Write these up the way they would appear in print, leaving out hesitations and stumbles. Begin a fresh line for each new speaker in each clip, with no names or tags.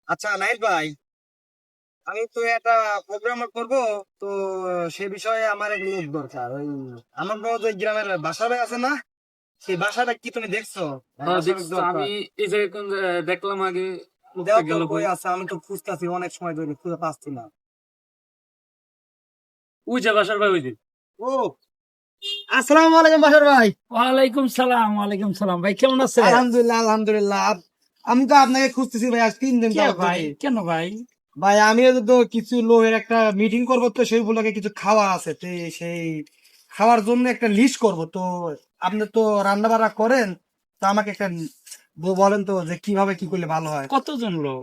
আচ্ছা নাইল ভাই, আমি তো একটা প্রোগ্রাম করব। তো সে বিষয়ে আমার এক লোক দরকার। ওই আমার বড় যে গ্রামের বাসা ভাই আছে না, সেই বাসাটা কি তুমি দেখছো? আমার
হ্যাঁ
বাসার লোক
দেখছি তো আমি।
দরকার।
এই জায়গায় কোন দেখলাম আগে, লোকটা
দেও তো
গেল
কই
কই?
আছে, আমি তো খুঁজতেছি অনেক সময় ধরে, খুঁজে পাচ্ছি না।
ওই যে বাসার ভাই, ওই যে।
ও, আসসালামু আলাইকুম বাসার ভাই।
ওয়ালাইকুম সালাম, ওয়ালাইকুম সালাম। ভাই কেমন আছে?
আলহামদুলিল্লাহ আলহামদুলিল্লাহ। আমি তো আপনাকে খুঁজতেছি ভাই আজ 3 দিন
কে
যাবত
ভাই?
ধরে।
কেন ভাই?
ভাই আমি তো কিছু লোকের একটা মিটিং করবো, তো সেইগুলোকে কিছু খাওয়া আছে, তো সেই খাওয়ার জন্য একটা লিস্ট করব। তো আপনি তো রান্না বান্না করেন, তো আমাকে একটা বলেন তো যে কিভাবে কি করলে ভালো হয়।
কতজন লোক?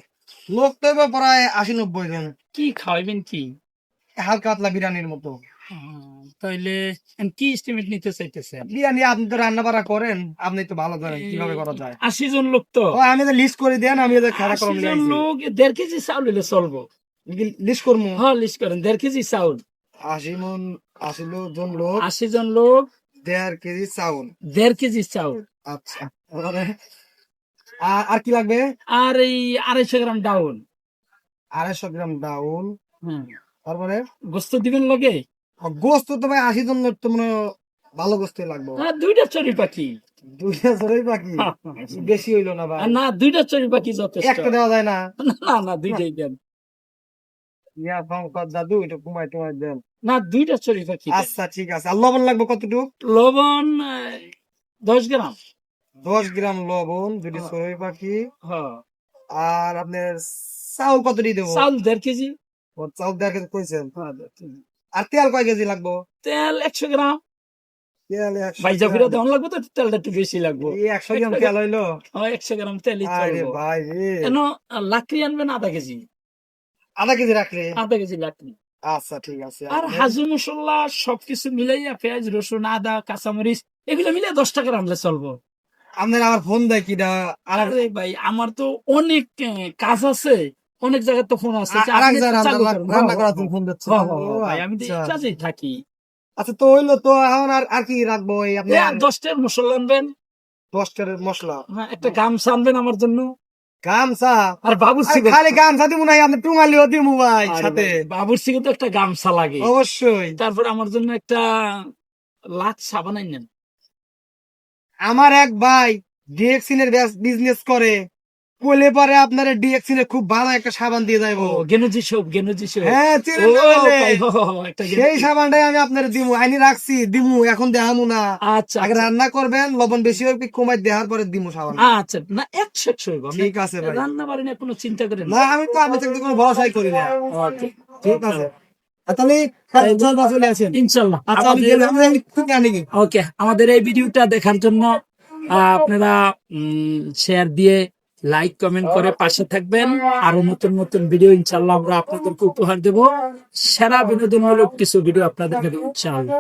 লোক তো এবার প্রায় 80-90 জন।
কি খাওয়াইবেন কি?
হালকা পাতলা বিরিয়ানির মতো।
তাইলে কি এস্টিমেট নিতে চাইতেছেন?
বিরিয়ানি আপনি তো রান্না বান্না করেন, আপনি তো ভালো জানেন কিভাবে করা যায়।
80 জন লোক তো?
ও আমি তো লিস্ট করে দেন, আমি ওদের খারাপ করার
80 জন
লিখেছি।
লোক 1.5 কেজি চাউল হলে চলবো।
লিস্ট করবো।
হ্যাঁ, লিস্ট করেন। 1.5 কেজি চাউল।
80 মন, 80 জন লোক,
80 জন লোক,
1.5 কেজি চাউল।
1.5 কেজি চাউল।
আচ্ছা, তারপরে আর কি লাগবে?
আর এই 250 গ্রাম ডাউন।
250 গ্রাম ডাউল।
হুম।
তারপরে
গোস্ত দিবেন লগে?
গোস্ত তো ভাই 80 জন লোক তো মনে হয় ভালো গোস্ত লাগবে।
হ্যাঁ, 2টা চড়ি পাখি।
2টা জোড়াই বাকি, বেশি হইলো না ভাই?
না, 2টা চড়ি পাখি যথেষ্ট।
একটা দেওয়া যায় না?
না না, 2টাই দেন।
ইয়া কর দাদু, এটা কমাই টমাই দেন।
না, 2টা চড়ি পাখি দেন।
আচ্ছা ঠিক আছে। আর লবণ লাগবে কতটুকু?
লবণ 10 গ্রাম।
10 গ্রাম লবণ, 2টি চড়ুই পাখি।
হ্যাঁ।
আর আপনার চাউল কতটি দেবো?
চাউল 1.5 কেজি।
ও, চাউল 1.5 কেজি কইছেন।
হ্যাঁ, 1.5 কেজি।
আর তেল কয় কেজি লাগবো?
তেল 100 গ্রাম।
তেল 100
ভাইজা ফিরা
গ্রাম
দেওয়ান লাগবে তো, তেলটা একটু বেশি লাগবে।
এই 100 গ্রাম তেল হইলো?
100 গ্রাম তেলই
আরে
চলবো।
ভাই রে,
কেন? লাকড়ি আনবেন আধা কেজি।
আধা কেজি রাখলে?
আধা কেজি লাকড়ি।
আচ্ছা ঠিক আছে।
আর হাজু মশলা সবকিছু মিলাইয়া, পেঁয়াজ রসুন আদা কাঁচামরিচ এগুলো মিলে 10 টাকা রাখলে চলবো।
আপনার আবার ফোন দেয় কিটা? আর
আরে ভাই, আমার তো অনেক কাজ আছে, অনেক জায়গায় তো ফোন আছে যে
আর এক
আপনি
জায়গায়
একটু চালু করেন।
রান্না করার জন্য ফোন দিচ্ছে।
হ্যাঁ, হ্যাঁ, হ্যাঁ, ভাই আমি তো এই
আচ্ছা
কাজেই থাকি।
আচ্ছা, তো হইলো তো। এখন আর আর কি রাখবো? এই আপনার
10টার মশলা আনবেন।
10টার মশলা।
হ্যাঁ, একটা গামছা আনবেন আমার জন্য।
গামছা?
আর
আরে
বাবুর্চি
খালি গামছা দিব নাই, আপনি টুঙালিও দিব ভাই সাথে।
বাবুর্চিকে তো একটা গামছা লাগে।
অবশ্যই।
তারপর আমার জন্য একটা লাচ সাবান আনেন।
আমার এক ভাই ডিএক্সিন এর বিজনেস করে, বলে পরে আপনার ডিএক্সিন এর খুব ভালো একটা সাবান দিয়ে যাইবো।
গেনুজি সোপ, গেনুজি সোপ।
হ্যাঁ,
ও
চিনেন না বলে?
ভাই, একটা
সেই
গেনুজি।
সাবানটাই আমি আপনার দিমু, আইনি রাখছি, দিমু এখন দেখামু না।
আচ্ছা
আগে
আচ্ছা
রান্না করবেন, লবণ বেশি হবে কি কমাই দেওয়ার পরে দিমু সাবান।
আচ্ছা। না, 100 হইব। আপনি
ঠিক আছে ভাই।
রান্না বাড়ি নিয়ে কোনো চিন্তা করেন
না,
না।
আমি তো আপনার থেকে কোনো ভরসাই করি না।
ওকে,
ঠিক আছে। তাহলে জলবা চলে আসেন।
ইনশাল্লাহ।
আচ্ছা আমি গেলাম, আমি খুব জানি কি।
ওকে, আমাদের এই ভিডিওটা দেখার জন্য আপনারা শেয়ার দিয়ে লাইক কমেন্ট করে পাশে থাকবেন। আরো নতুন নতুন ভিডিও ইনশাল্লাহ আমরা আপনাদেরকে উপহার দেব। সেরা বিনোদনমূলক কিছু ভিডিও আপনাদেরকে দেব ইনশাল্লাহ।